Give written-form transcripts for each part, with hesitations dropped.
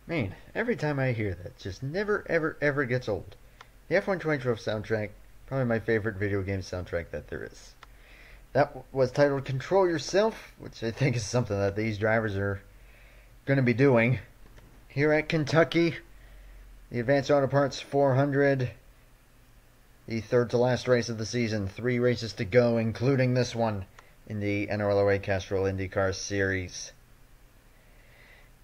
Man, every time I hear that, it just never, ever, ever gets old. The F1 soundtrack, probably my favorite video game soundtrack that there is. That was titled Control Yourself, which I think is something that these drivers are going to be doing. Here at Kentucky, the Advanced Auto Parts 400, the third to last race of the season. 3 races to go, including this one in the NRLOA Castrol Indycar Series.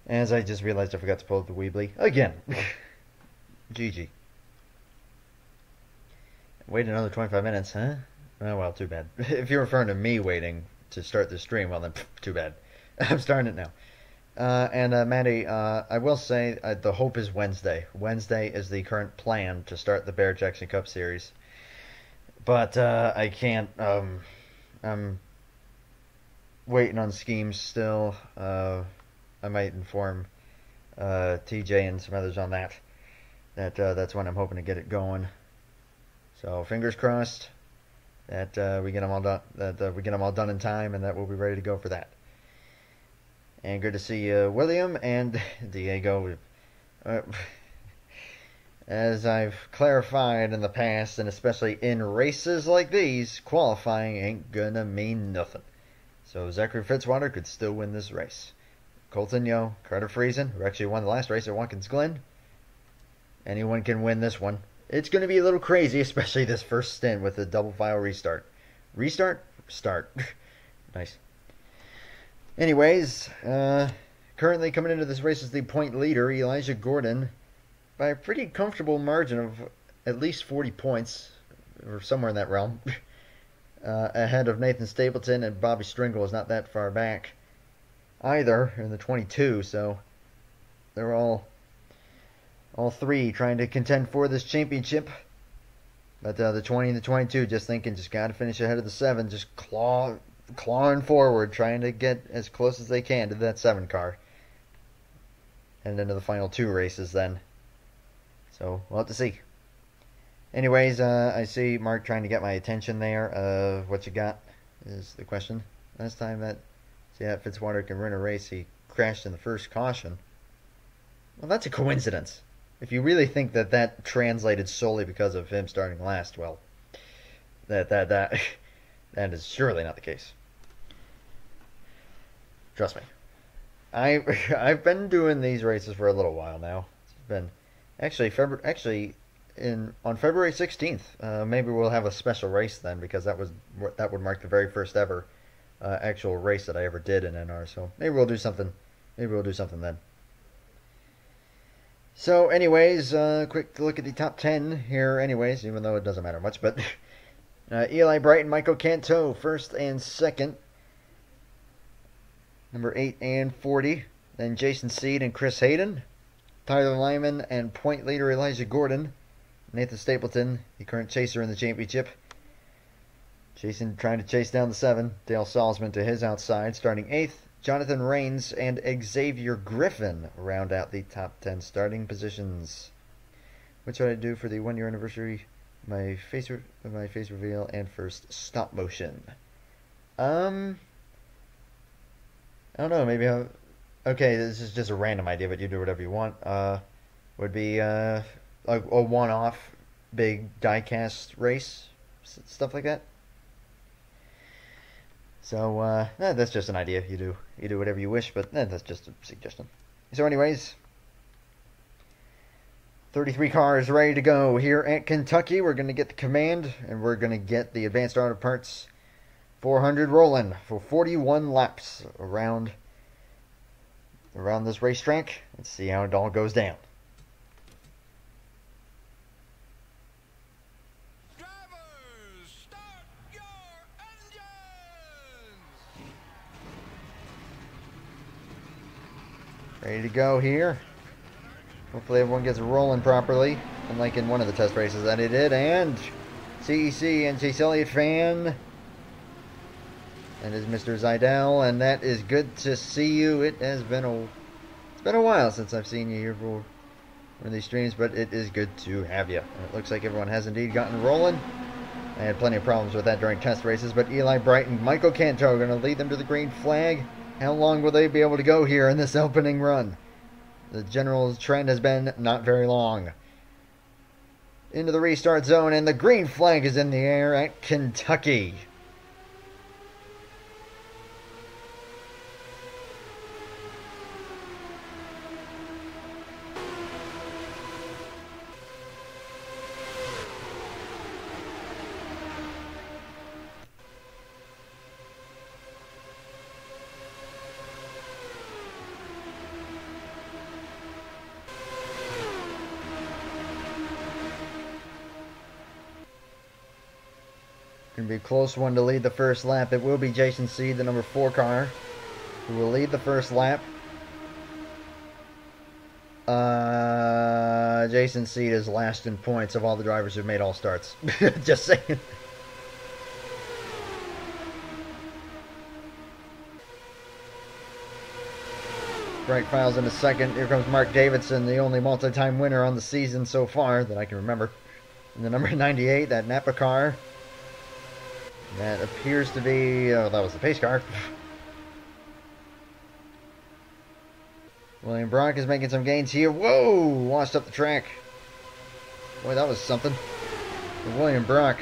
As I just realized I forgot to pull up the Weebly again. GG. Wait another 25 minutes, huh? Oh well, too bad. If you're referring to me waiting to start the stream, well then, too bad. I'm starting it now. Maddie, I will say the hope is Wednesday. Wednesday is the current plan to start the Barrett-Jackson Cup Series. But I can't. I'm waiting on schemes still. I might inform TJ and some others on that. That's when I'm hoping to get it going. So fingers crossed that we get them all done. That we get them all done in time, and that we'll be ready to go for that. And good to see William and Diego. As I've clarified in the past, and especially in races like these, qualifying ain't gonna mean nothing. So Zachary Fitzwater could still win this race. Colton Yo, Carter Friesen, who actually won the last race at Watkins Glen. Anyone can win this one. It's going to be a little crazy, especially this first stint with the double file restart. Restart? Start. Nice. Anyways, currently coming into this race is the point leader, Elijah Gordon, by a pretty comfortable margin of at least 40 points, or somewhere in that realm. Ahead of Nathan Stapleton, and Bobby Stringle is not that far back either in the 22, so they're all three trying to contend for this championship. But the 20 and the 22 just thinking, just got to finish ahead of the 7, just clawing forward, trying to get as close as they can to that 7 car. And into the final 2 races then. So we'll have to see. Anyways, I see Mark trying to get my attention there. What you got is the question. Last time that Fitzwater can win a race, he crashed in the first caution. Well, that's a coincidence. If you really think that translated solely because of him starting last, well, that is surely not the case. Trust me. I've been doing these races for a little while now. It's been on February 16th. Maybe we'll have a special race then, because that would mark the very first ever actual race that I ever did in NR. So maybe we'll do something. Maybe we'll do something then. So, anyways, quick look at the top 10 here. Anyways, even though it doesn't matter much, but Eli Brighton, Michael Canto, first and second. Number 8 and 40. Then Jason Seed and Chris Hayden. Tyler Lyman and point leader Elijah Gordon. Nathan Stapleton, the current chaser in the championship. Jason trying to chase down the 7. Dale Salzman to his outside, starting 8th. Jonathan Rains and Xavier Griffin round out the top 10 starting positions. What should I do for the 1-year anniversary? My face reveal and first stop motion. I don't know. Maybe okay. This is just a random idea, but you do whatever you want. Would be a one-off big diecast race, stuff like that. So that's just an idea. You do whatever you wish, but that's just a suggestion. So anyways, 33 cars ready to go here at Kentucky. We're going to get the command, and we're going to get the Advanced Auto Parts 400 rolling for 41 laps around this racetrack. Let's see how it all goes down. Ready to go here. Hopefully everyone gets rolling properly, unlike in one of the test races that he did. And CEC and Chase Elliott fan. That is Mr. Zidell, and that is good to see you. It's been a while since I've seen you here for one of these streams, but it is good to have you. And it looks like everyone has indeed gotten rolling. I had plenty of problems with that during test races, but Eli Brighton, Michael Canto are going to lead them to the green flag. How long will they be able to go here in this opening run? the general trend has been not very long. Into the restart zone, and the green flag is in the air at Kentucky. Going to be a close one to lead the first lap. It will be Jason Seed, the number 4 car, who will lead the first lap. Jason Seed is last in points of all the drivers who've made all starts. Just saying. Bright files in a second. Here comes Mark Davidson, the only multi-time winner on the season so far that I can remember. And the number 98, that Napa car. That appears to be... oh, that was the pace car. William Brock is making some gains here. Whoa! Washed up the track. Boy, that was something. William Brock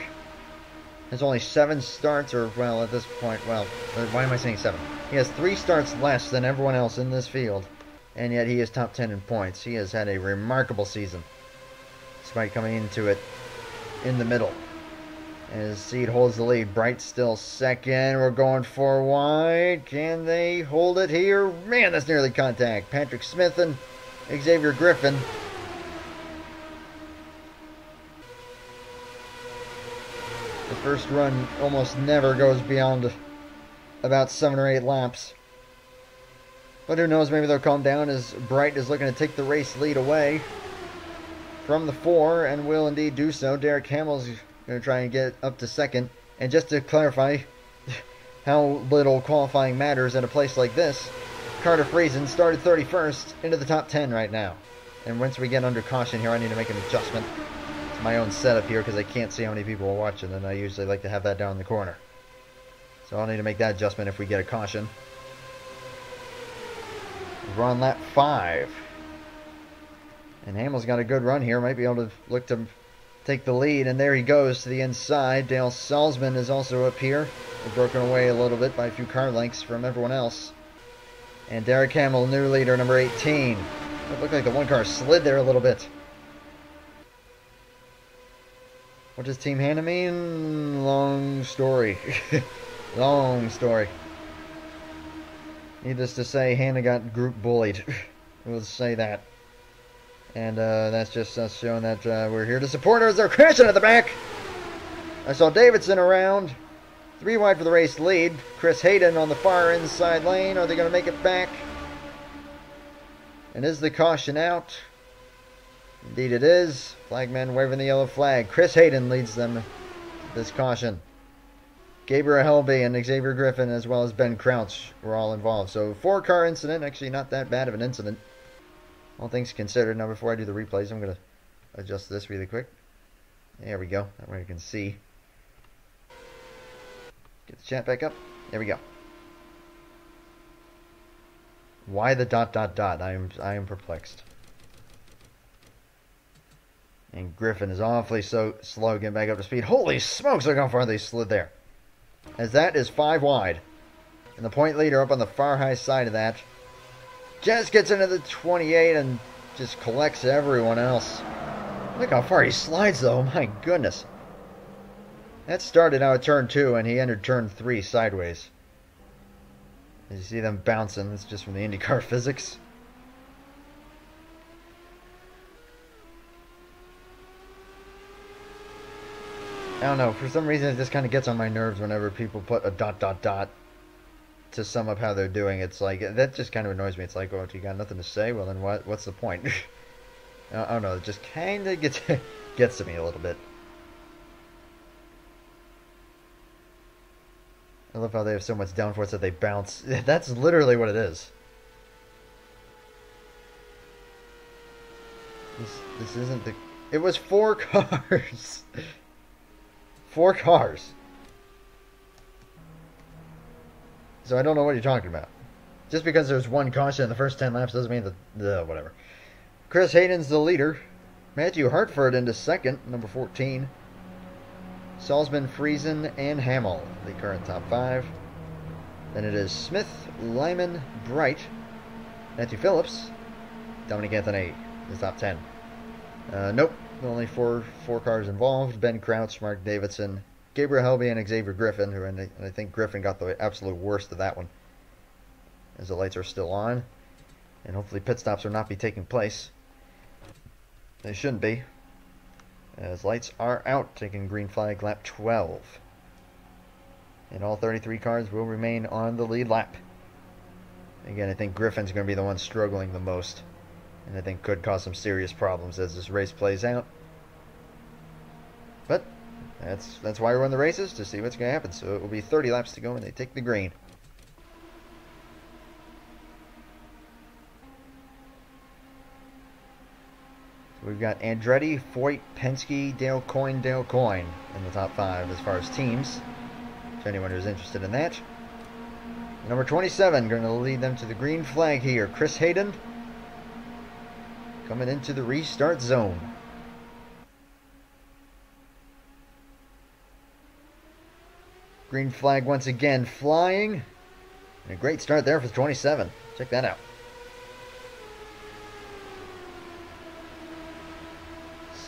has only 7 starts, or, well, at this point, well, why am I saying 7? He has 3 starts less than everyone else in this field, and yet he is top 10 in points. He has had a remarkable season, despite coming into it in the middle. As Seed holds the lead. Bright still second. We're going 4 wide. Can they hold it here? Man, that's nearly contact. Patrick Smith and Xavier Griffin. The first run almost never goes beyond about 7 or 8 laps. But who knows, maybe they'll calm down as Bright is looking to take the race lead away from the 4 and will indeed do so. Derek Hamill's going to try and get up to second. And just to clarify how little qualifying matters at a place like this, Carter Friesen started 31st into the top 10 right now. And once we get under caution here, I need to make an adjustment to my own setup here because I can't see how many people are watching, and I usually like to have that down in the corner. So I'll need to make that adjustment if we get a caution. We're on lap 5. And Hamill's got a good run here. Might be able to look to take the lead, and there he goes to the inside. Dale Salzman is also up here. We're broken away a little bit by a few car lengths from everyone else. And Derek Hamill, new leader, number 18. It looked like the one car slid there a little bit. What does Team Hanna mean? Long story. Long story. Needless to say, Hanna got group bullied. We'll say that. And that's just us showing that we're here to support her as they're crashing at the back. I saw Davidson around. 3 wide for the race lead. Chris Hayden on the far inside lane. Are they going to make it back? And is the caution out? Indeed it is. Flagman waving the yellow flag. Chris Hayden leads them this caution. Gabriel Helby and Xavier Griffin as well as Ben Crouch were all involved. So 4-car incident. Actually not that bad of an incident, all things considered. Now before I do the replays, I'm going to adjust this really quick. There we go. That way you can see. Get the chat back up. There we go. Why the ... I am perplexed. And Griffin is awfully so slow getting back up to speed. Holy smokes, look how far they slid there. As that is 5 wide. And the point leader up on the far high side of that just gets into the 28 and just collects everyone else. Look how far he slides though, my goodness. That started out at turn 2 and he entered turn 3 sideways. As you see them bouncing, that's just from the Indycar physics. I don't know, for some reason it just kind of gets on my nerves whenever people put a ... to sum up how they're doing. It's like, that just kind of annoys me. It's like, oh, you got nothing to say? Well, then what's the point? I don't know, it just kind of gets to me a little bit. I love how they have so much downforce that they bounce. That's literally what it is. This isn't the... It was 4 cars. 4 cars. So I don't know what you're talking about. Just because there's one caution in the first 10 laps doesn't mean that, whatever. Chris Hayden's the leader. Matthew Hartford into second, number 14. Salzman, Friesen, and Hamill, the current top 5. Then it is Smith, Lyman, Bright, Matthew Phillips, Dominic Anthony, the top 10. Nope, only four cars involved. Ben Crouch, Mark Davidson, Gabriel Helby, and Xavier Griffin, and I think Griffin got the absolute worst of that one, as the lights are still on. And hopefully pit stops will not be taking place. They shouldn't be, as lights are out, taking green flag lap 12. And all 33 cars will remain on the lead lap. Again, I think Griffin's going to be the one struggling the most, and I think could cause some serious problems as this race plays out. But that's why we run the races, to see what's going to happen. So it will be 30 laps to go when they take the green. We've got Andretti, Foyt, Penske, Dale Coyne in the top 5 as far as teams, to anyone who's interested in that. Number 27 going to lead them to the green flag here. Chris Hayden coming into the restart zone. Green flag once again flying. And a great start there for the 27. Check that out.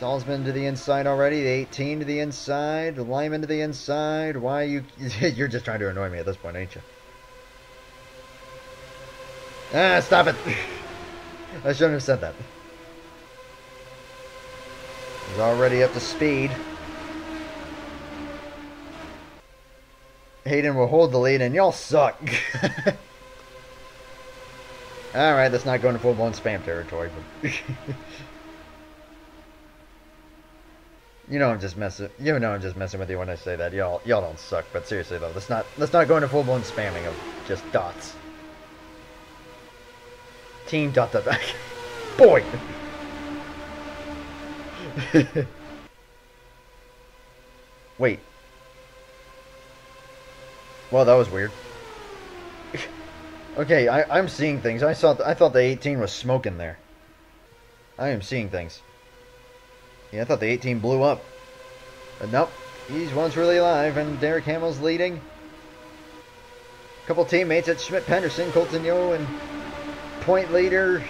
Salzman to the inside already. The 18 to the inside. The Lyman to the inside. Why are you... You're just trying to annoy me at this point, ain't you? Ah, stop it. I shouldn't have said that. He's already up to speed. Hayden will hold the lead, and y'all suck. Alright, that's not going to full-blown spam territory, but... You know I'm just messing with you when I say that. Y'all don't suck, but seriously though, let's not go into full-blown spamming of just dots. Team ... Boy. Wait. Well, that was weird. Okay, I'm seeing things. I thought the 18 was smoking there. I am seeing things. Yeah, I thought the 18 blew up. But nope. He's once really alive, and Derek Hamill's leading. A couple teammates at Schmidt Penderson, Colton Yo, and point leader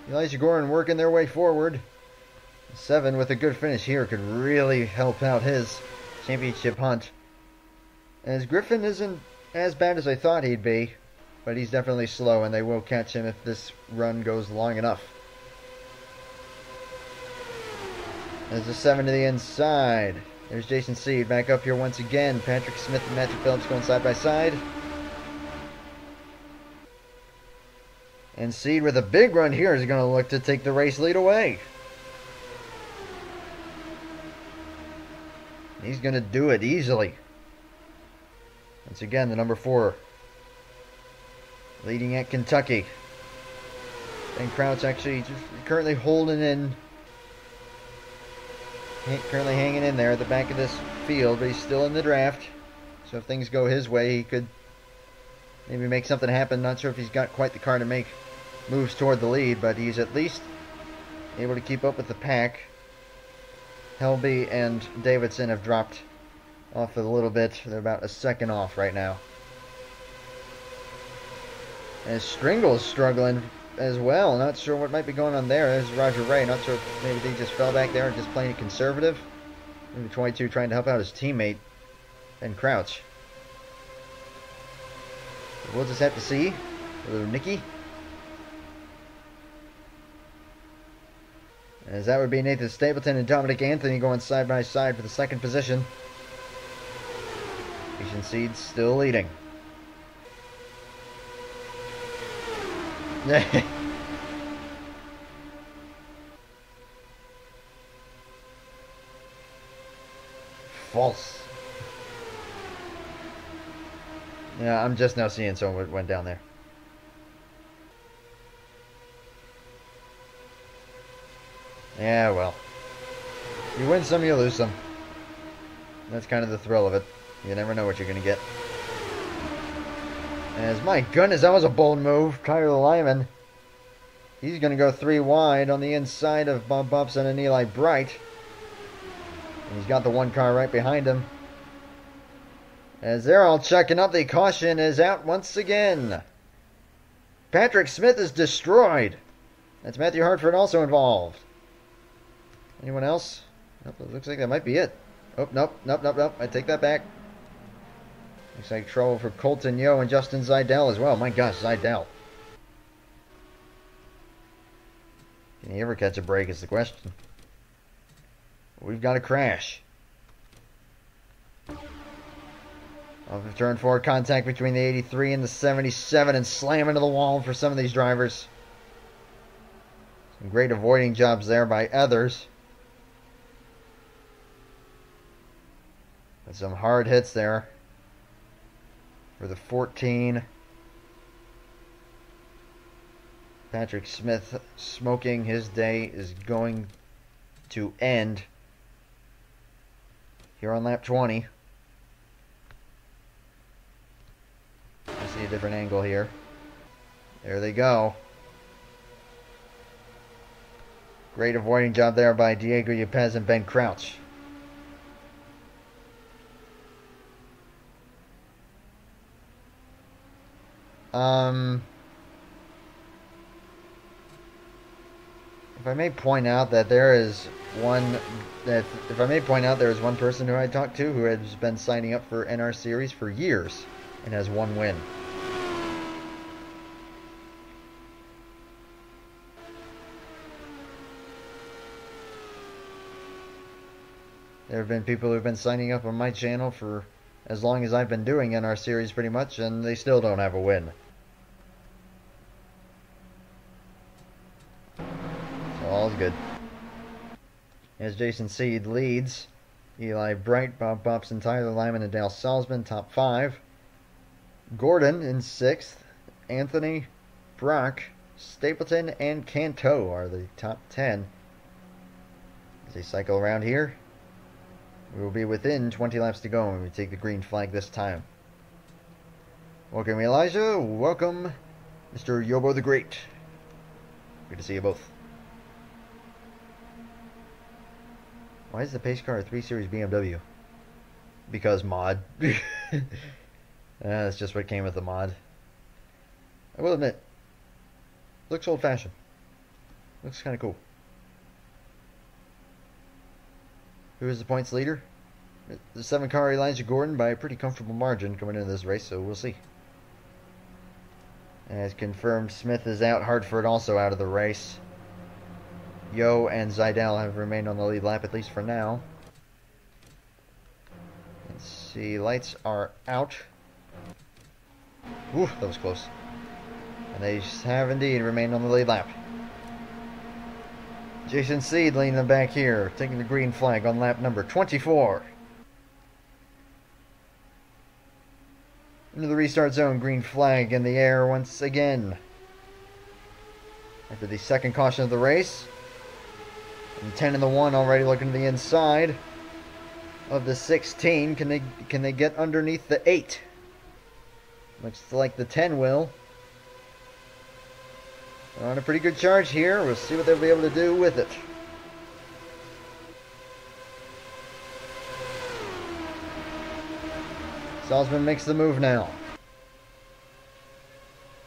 Elijah Gorin working their way forward. 7 with a good finish here could really help out his championship hunt. As Griffin isn't as bad as I thought he'd be, but he's definitely slow, and they will catch him if this run goes long enough. There's a 7 to the inside. There's Jason Seed back up here once again. Patrick Smith and Matthew Phillips going side by side. And Seed with a big run here is going to look to take the race lead away. He's going to do it easily. Once again, the number 4. Leading at Kentucky. Ben Crouch actually just currently holding in. Currently hanging in there at the back of this field, but he's still in the draft. So if things go his way, he could maybe make something happen. Not sure if he's got quite the car to make moves toward the lead, but he's at least able to keep up with the pack. Helby and Davidson have dropped off a little bit. They're about a second off right now. And Stringle's struggling as well. Not sure what might be going on there. There's Roger Ray. Not sure if maybe they just fell back there and just playing it conservative. Maybe 22 trying to help out his teammate, Ben Crouch. We'll just have to see. A little Nicky. As that would be Nathan Stapleton and Dominic Anthony going side by side for the second position. Asian Seeds still leading. False. Yeah, I'm just now seeing someone went down there. Yeah, well. You win some, you lose some. That's kind of the thrill of it. You never know what you're going to get. As, my goodness, that was a bold move. Tyler Lyman. He's going to go 3 wide on the inside of Bob Bobson and Eli Bright. And he's got the one car right behind him. As they're all checking up, the caution is out once again. Patrick Smith is destroyed. That's Matthew Hartford also involved. Anyone else? Nope, it looks like that might be it. Oh, nope. I take that back. Looks like trouble for Colton Yo and Justin Zidell as well. My gosh, Zidell. Can he ever catch a break is the question. We've got a crash. Off of turn 4, contact between the 83 and the 77 and slam into the wall for some of these drivers. Some great avoiding jobs there by others. But some hard hits there for the 14. Patrick Smith smoking. His day is going to end here on lap 20. I see a different angle here. There they go. Great avoiding job there by Diego Yepes and Ben Crouch. If I may point out that there is one person who I talked to who has been signing up for NR Series for years and has 1 win. There have been people who have been signing up on my channel for as long as I've been doing NR Series pretty much, and they still don't have a win. So all's good. As Jason Seed leads, Eli Bright, Bob Bobson, Tyler Lyman, and Dale Salzman, top 5. Gordon in 6th. Anthony, Brock, Stapleton, and Canto are the top 10. As they cycle around here, we will be within 20 laps to go when we take the green flag this time. Welcome, Elijah. Welcome, Mr. Yobo the Great. Good to see you both. Why is the pace car a 3 Series BMW? Because mod. That's just what came with the mod. I will admit, looks old-fashioned. Looks kind of cool. Who is the points leader? The 7 car Elijah Gordon by a pretty comfortable margin coming into this race, so we'll see. As confirmed, Smith is out. Hartford also out of the race. Yo and Zidell have remained on the lead lap, at least for now. Let's see, lights are out. Ooh, that was close. And they have indeed remained on the lead lap. Jason Seed leading them back here, taking the green flag on lap number 24. Into the restart zone, green flag in the air once again. After the second caution of the race. And 10 and the 1 already looking to the inside of the 16. Can they get underneath the 8? Looks like the 10 will. They're on a pretty good charge here. We'll see what they'll be able to do with it. Salzman makes the move now.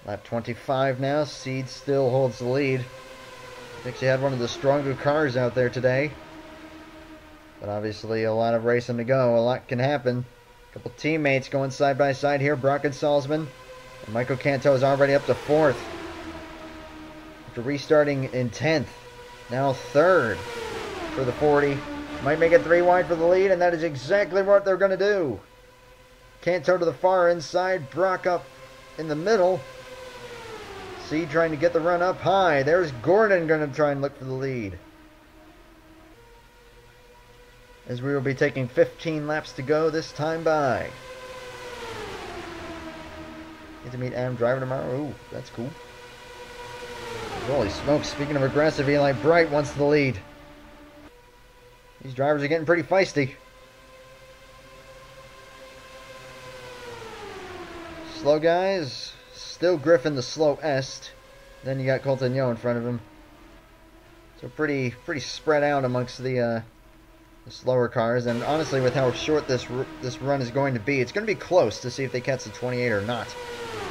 Lap 25 now. Seed still holds the lead. I think she had one of the stronger cars out there today. But obviously a lot of racing to go. A lot can happen. A couple teammates going side by side here. Brock and Salzman. And Michael Canto is already up to 4th. After restarting in 10th. Now 3rd for the 40. Might make it 3 wide for the lead, and that is exactly what they're going to do. Canto to the far inside. Brock up in the middle. Seed trying to get the run up high. There's Gordon going to try and look for the lead. As we will be taking 15 laps to go this time by. Get to meet Adam Driver tomorrow. Ooh, that's cool. Holy smokes, speaking of aggressive, Eli Bright wants the lead. These drivers are getting pretty feisty. Slow guys. still Griffin the slowest. Then you got Colton Yo in front of him. So pretty spread out amongst the slower cars. And honestly, with how short this run is going to be, it's going to be close to see if they catch the 28 or not.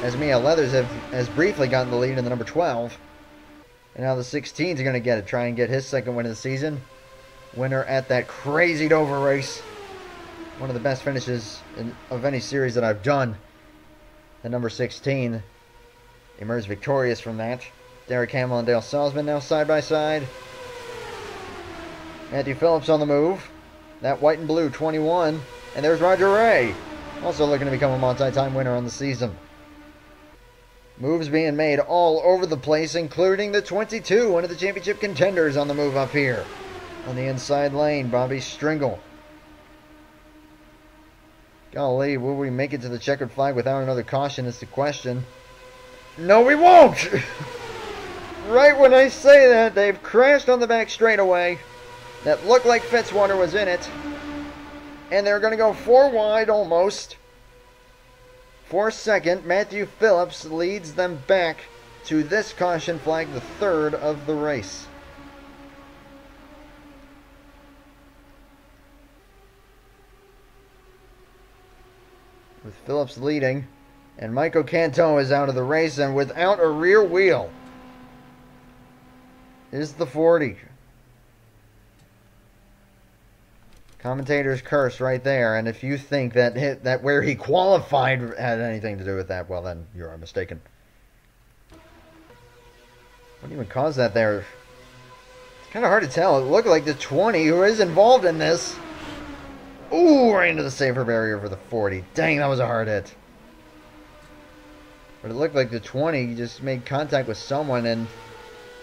As Mia Leathers has briefly gotten the lead in the number 12. And now the 16s are going to get it. Try and get his second win of the season. Winner at that crazy Dover race. One of the best finishes of any series that I've done. The number 16 emerged victorious from that. Derek Hamill and Dale Salzman now side by side. Matthew Phillips on the move. That white and blue 21. And there's Roger Ray. Also looking to become a multi-time winner on the season. Moves being made all over the place, including the 22, one of the championship contenders on the move up here. On the inside lane, Bobby Stringle. Golly, will we make it to the checkered flag without another caution is the question. No, we won't! Right when I say that, they've crashed on the back straightaway. That looked like Fitzwater was in it. And they're going to go 4 wide almost. For second, Matthew Phillips leads them back to this caution flag, the third of the race. With Phillips leading, and Michael Canto is out of the race, and without a rear wheel is the 40. Commentator's curse right there, and if you think that where he qualified had anything to do with that, well then you're mistaken. What even caused that there? It's kind of hard to tell. It looked like the 20 who is involved in this. Ooh, right into the safer barrier for the 40. Dang, that was a hard hit. But it looked like the 20 just made contact with someone, and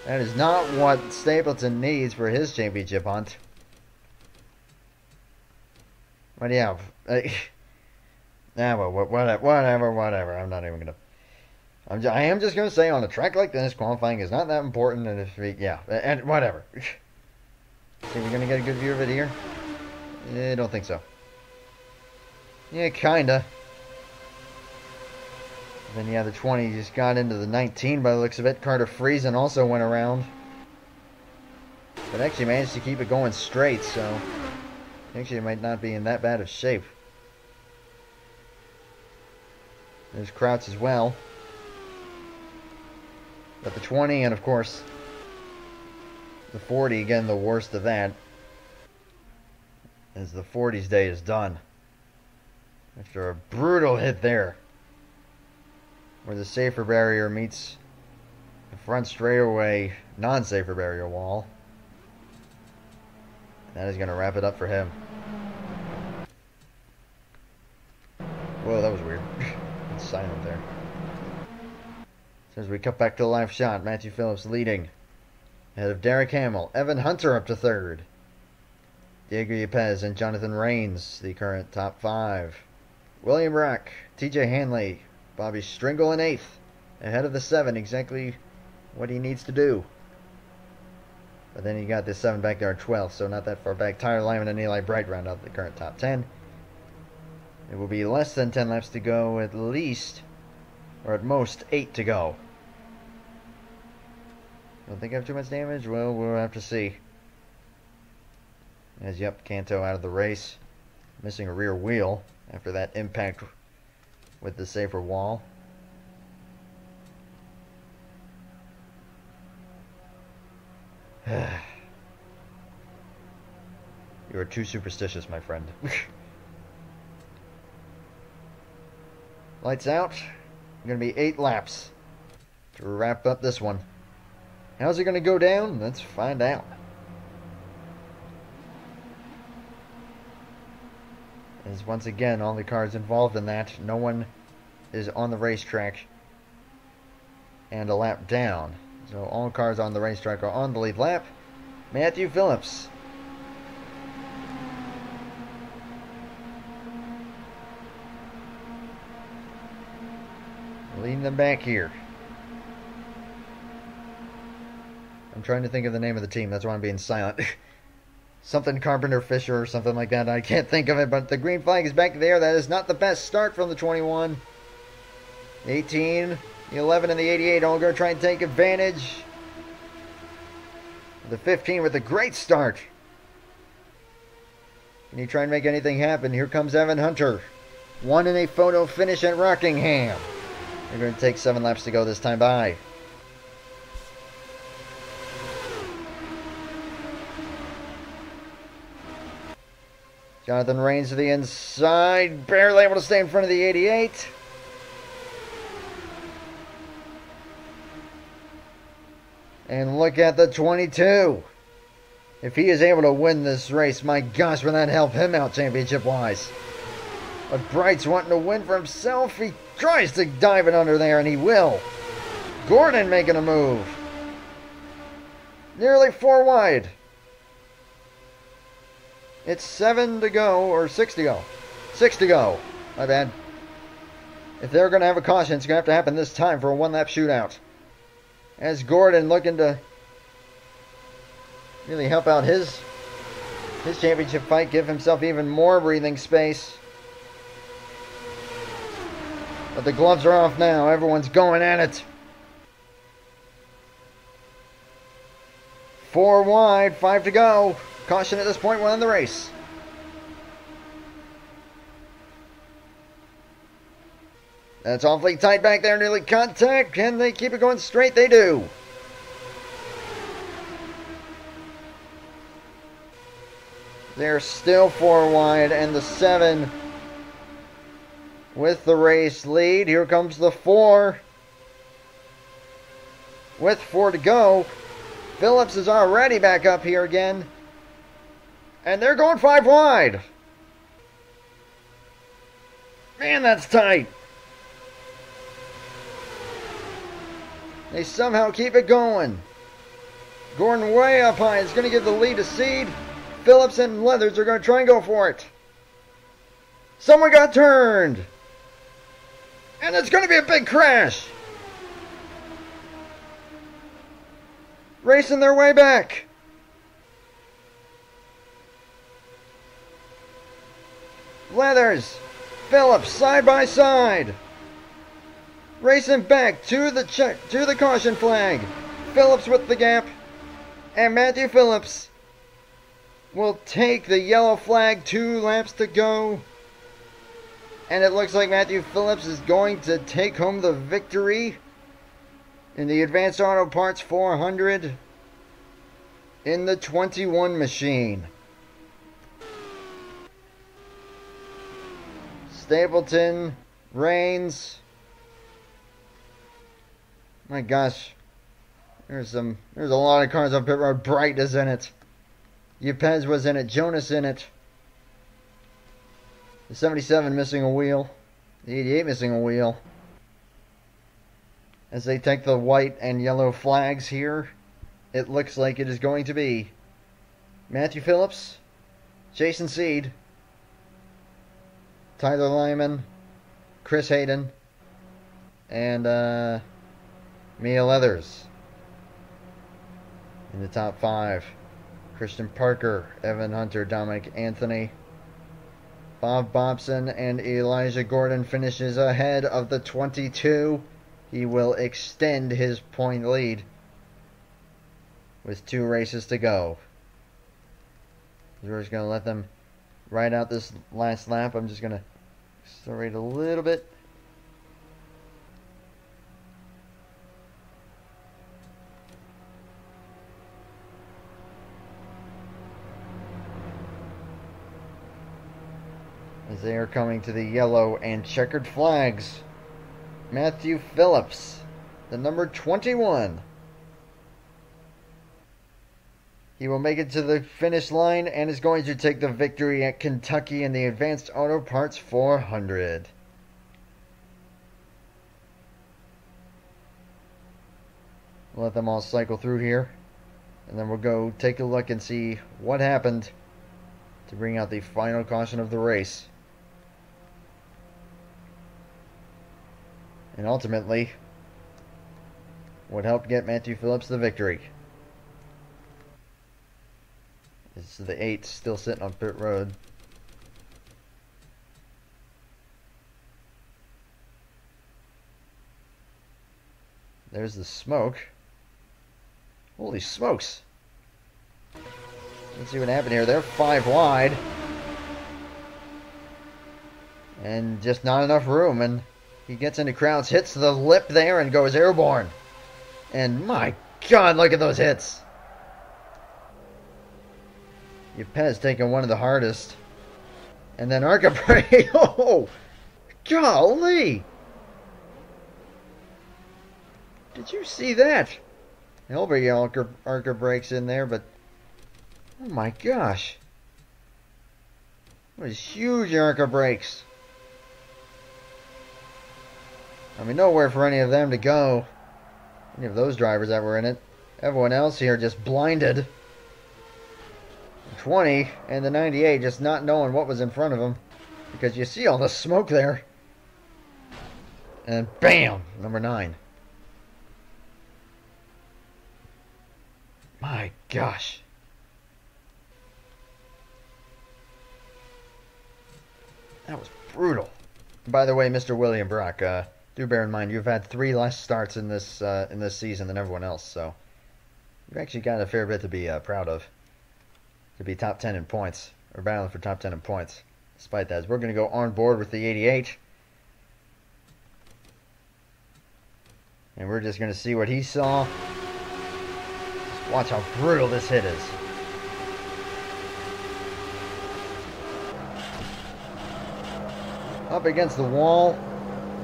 that is not what Stapleton needs for his championship hunt. What do you have? Well, whatever. I'm not even gonna. I am just gonna say on a track like this, qualifying is not that important, and and whatever. See, we're gonna get a good view of it here. I don't think so. Yeah, kinda. Then the 20 just got into the 19 by the looks of it. Carter Friesen also went around, but actually managed to keep it going straight. So. Actually, it might not be in that bad of shape. There's Krautz as well. But the 20 and, of course, the 40, again, the worst of that, as the 40's day is done. After a brutal hit there, where the safer barrier meets the front straightaway non-safer barrier wall. That is going to wrap it up for him. Whoa, that was weird. It's silent there. So as we cut back to the live shot, Matthew Phillips leading. Ahead of Derek Hamill. Evan Hunter up to third. Diego Yepes and Jonathan Rains, the current top 5. William Rock, TJ Hanley, Bobby Stringle in 8th. Ahead of the 7, exactly what he needs to do. But then you got this 7 back there at 12th, so not that far back. Tyler Lyman and Eli Bright round out the current top 10. It will be less than 10 laps to go at least, or at most 8 to go. Don't think I have too much damage? Well, we'll have to see. As, yep, Canto out of the race. Missing a rear wheel after that impact with the safer wall. You are too superstitious, my friend. Lights out. Going to be 8 laps to wrap up this one. How's it going to go down? Let's find out. As once again, all the cars involved in that, no one is on the racetrack and a lap down. So all cars on the racetrack are on the lead lap. Matthew Phillips. Leading them back here. I'm trying to think of the name of the team. That's why I'm being silent. Something Carpenter Fisher or something like that. I can't think of it, but the green flag is back there. That is not the best start from the 21. 18 The 11 and the 88 all going to try and take advantage. The 15 with a great start. Can he try and make anything happen? Here comes Evan Hunter. One in a photo finish at Rockingham. They're going to take 7 laps to go this time by. Jonathan Rains to the inside. Barely able to stay in front of the 88. And look at the 22. If he is able to win this race, my gosh, will that help him out championship-wise. But Bright's wanting to win for himself. He tries to dive it under there, and he will. Gordon making a move. Nearly 4 wide. It's 7 to go, or 6 to go. 6 to go. My bad. If they're going to have a caution, it's going to have to happen this time for a 1-lap shootout. As Gordon looking to really help out his championship fight, give himself even more breathing space. But the gloves are off now. Everyone's going at it. 4 wide, 5 to go. Caution at this point, we'll end the race. That's awfully tight back there, nearly contact. Can they keep it going straight? They do. They're still 4 wide, and the 7 with the race lead. Here comes the 4 with 4 to go. Phillips is already back up here again. And they're going 5 wide. Man, that's tight. They somehow keep it going. Gordon way up high. It's going to give the lead to Seed. Phillips and Leathers are going to try and go for it. Someone got turned. And it's going to be a big crash. Racing their way back. Leathers, Phillips side by side. Racing back to the caution flag. Phillips with the gap. And Matthew Phillips will take the yellow flag. 2 laps to go. And it looks like Matthew Phillips is going to take home the victory in the Advanced Auto Parts 400 in the 21 machine. Stapleton, Rains. My gosh. There's a lot of cars on pit road. Bright is in it. Yepes was in it. Jonas in it. The 77 missing a wheel. The 88 missing a wheel. As they take the white and yellow flags here, it looks like it is going to be Matthew Phillips, Jason Seed, Tyler Lyman, Chris Hayden, and Mia Leathers in the top 5. Christian Parker, Evan Hunter, Dominic Anthony, Bob Bobson, and Elijah Gordon finishes ahead of the 22. He will extend his point lead with 2 races to go. We're just going to let them ride out this last lap. I'm just going to accelerate a little bit. As they are coming to the yellow and checkered flags. Matthew Phillips, the number 21. He will make it to the finish line and is going to take the victory at Kentucky in the Advanced Auto Parts 400. We'll let them all cycle through here, and then we'll go take a look and see what happened to bring out the final caution of the race. And ultimately, what helped get Matthew Phillips the victory. This is the 8 still sitting on pit road. there's the smoke. Holy smokes. Let's see what happened here. They're 5 wide. And just not enough room. And he gets into crowds, hits the lip there, and goes airborne. And my God, look at those hits. Yepes taking one of the hardest. And then Arca Break. Oh, golly. Did you see that? Helberg Arca breaks in there, but oh my gosh. It was huge Arca breaks. I mean, nowhere for any of them to go. Any of those drivers that were in it. Everyone else here just blinded. 20 and the 98 just not knowing what was in front of them. Because you see all the smoke there. And bam! Number 9. My gosh. That was brutal. By the way, Mr. William Brock, do bear in mind you've had 3 less starts in this season than everyone else, so you've actually got a fair bit to be proud of. To be top 10 in points, or battling for top 10 in points. Despite that, we're going to go on board with the 88. And we're just going to see what he saw. Just watch how brutal this hit is. Up against the wall.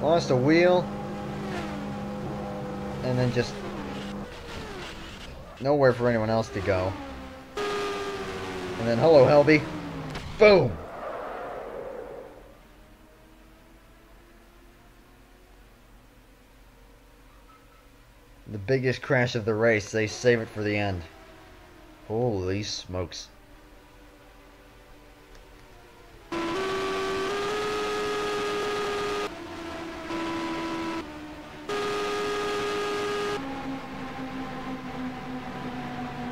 Lost a wheel. And then just nowhere for anyone else to go. And then hello, Helby. Boom! The biggest crash of the race. They save it for the end. Holy smokes.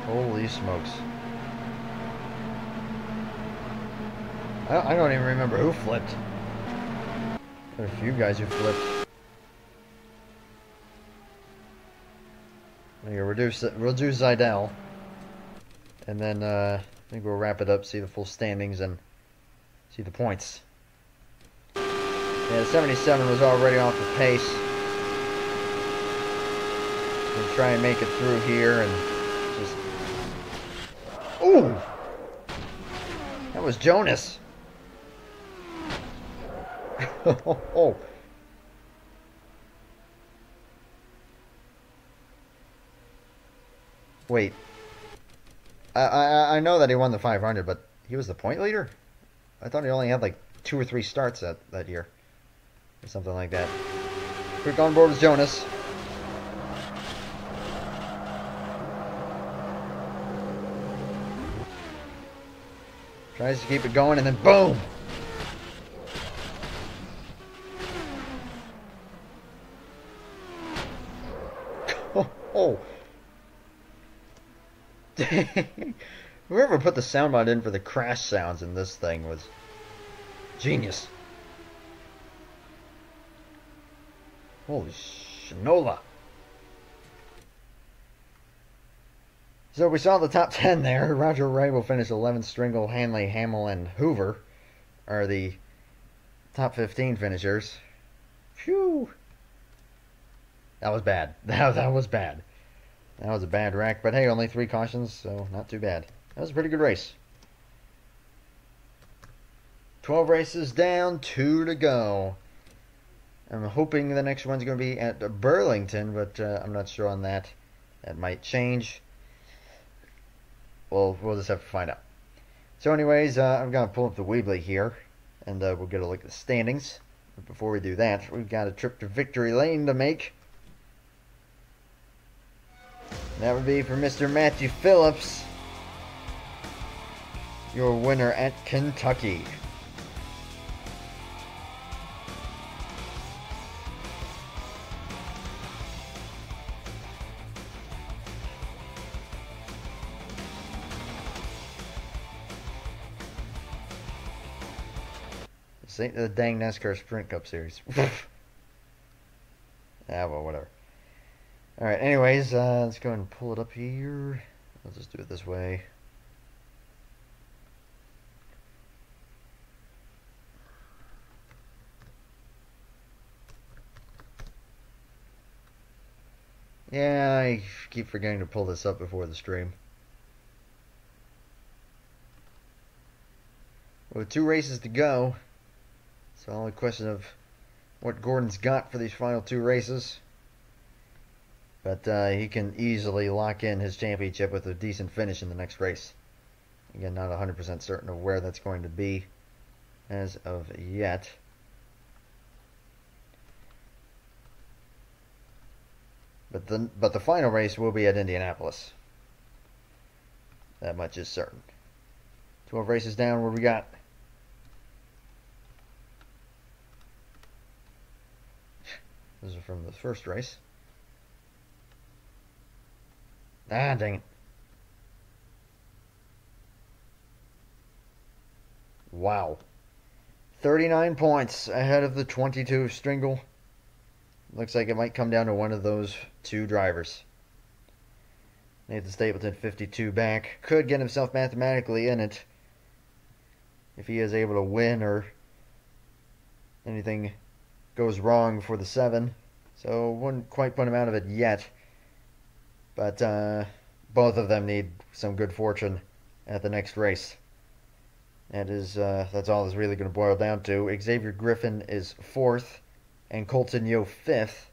Holy smokes. I don't even remember who flipped. There are a few guys who flipped. Here, we'll do Zidell. And then I think we'll wrap it up, see the full standings, and see the points. Yeah, the 77 was already off the pace. We'll try and make it through here and just... Ooh! That was Jonas. Oh. Wait. I know that he won the 500, but he was the point leader? I thought he only had like 2 or 3 starts that year. Or something like that. Quick on board with Jonas. Tries to keep it going, and then boom! Oh. Whoever put the sound mod in for the crash sounds in this thing was genius. Holy shinola. So we saw the top 10 there. Roger Ray will finish 11th. Stringle, Hanley, Hamill, and Hoover are the top 15 finishers. Phew. That was bad. That was bad. That was a bad wreck. But hey, only 3 cautions, so not too bad. That was a pretty good race. 12 races down, 2 to go. I'm hoping the next one's going to be at Burlington, but I'm not sure on that. That might change. Well, we'll just have to find out. So anyways, I'm going to pull up the Weebly here, and we'll get a look at the standings. But before we do that, we've got a trip to Victory Lane to make. That would be for Mr. Matthew Phillips, your winner at Kentucky. This ain't the dang NASCAR Sprint Cup Series. Ah, well, whatever. All right. Anyways, let's go ahead and pull it up here. Let's just do it this way. Yeah, I keep forgetting to pull this up before the stream. With 2 races to go, it's all a question of what Gordon's got for these final 2 races. But he can easily lock in his championship with a decent finish in the next race. Again, not 100% certain of where that's going to be as of yet. But the final race will be at Indianapolis. That much is certain. 12 races down, what do we got? Those are from the first race. Ah, dang it. Wow. 39 points ahead of the 22 of Stringle. Looks like it might come down to one of those 2 drivers. Nathan Stapleton, 52 back. Could get himself mathematically in it if he is able to win or anything goes wrong for the 7. So wouldn't quite put him out of it yet. But both of them need some good fortune at the next race. That's all it's really going to boil down to. Xavier Griffin is 4th. And Colton Yo 5th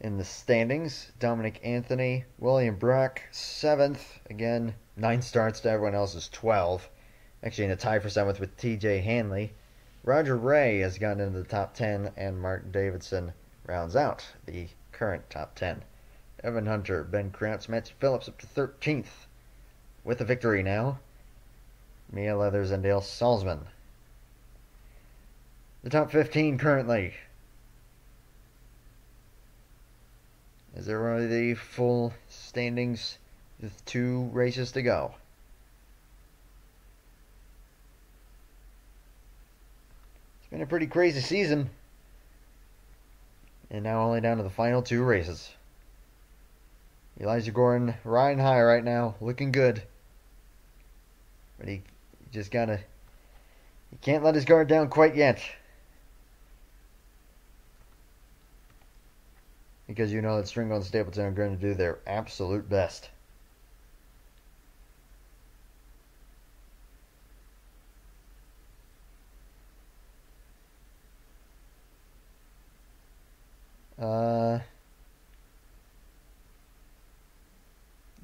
in the standings. Dominic Anthony, William Brock 7th. Again, 9 starts to everyone else's 12. Actually in a tie for 7th with TJ Hanley. Roger Ray has gotten into the top 10, and Mark Davidson rounds out the current top 10. Evan Hunter, Ben Krautz, Matt Phillips up to 13th with a victory now. Mia Leathers and Dale Salzman. The top 15 currently. Is there already the full standings with 2 races to go? It's been a pretty crazy season. And now only down to the final 2 races. Elijah Gordon riding high right now, looking good. But he just gotta... He can't let his guard down quite yet. Because you know that Stringle and Stapleton are going to do their absolute best.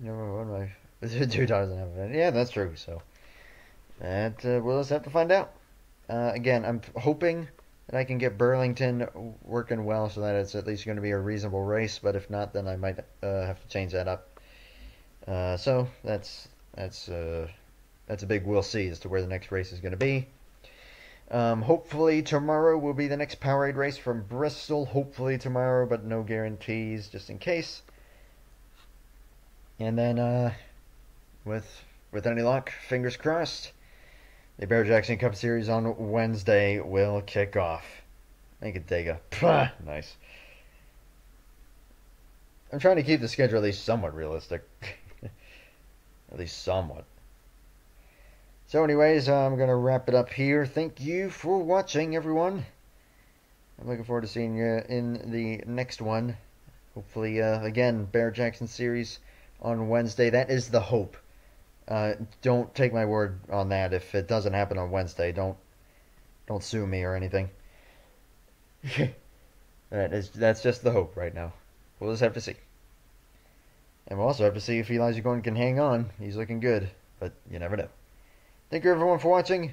What am I? 2 doesn't have it. Yeah, that's true. So that we'll just have to find out. Again, I'm hoping that I can get Burlington working well so that it's at least going to be a reasonable race. But if not, then I might have to change that up. So that's a big we'll see as to where the next race is going to be. Hopefully tomorrow will be the next Powerade race from Bristol. Hopefully tomorrow, but no guarantees, just in case. And then, with any luck, fingers crossed, the Bear-Jackson Cup Series on Wednesday will kick off. Make it take a nice. I'm trying to keep the schedule at least somewhat realistic. At least somewhat. So anyways, I'm going to wrap it up here. Thank you for watching, everyone. I'm looking forward to seeing you in the next one. Hopefully, again, Bear-Jackson Series on Wednesday. That is the hope. Don't take my word on that. If it doesn't happen on Wednesday, don't sue me or anything. That's just the hope right now. We'll just have to see. And we'll also have to see if Elijah Gordon can hang on. He's looking good, but you never know. Thank you everyone for watching.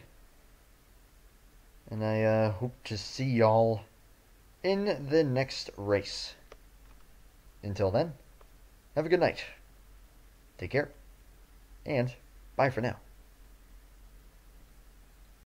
And I hope to see y'all in the next race. Until then, have a good night. Take care. And bye for now.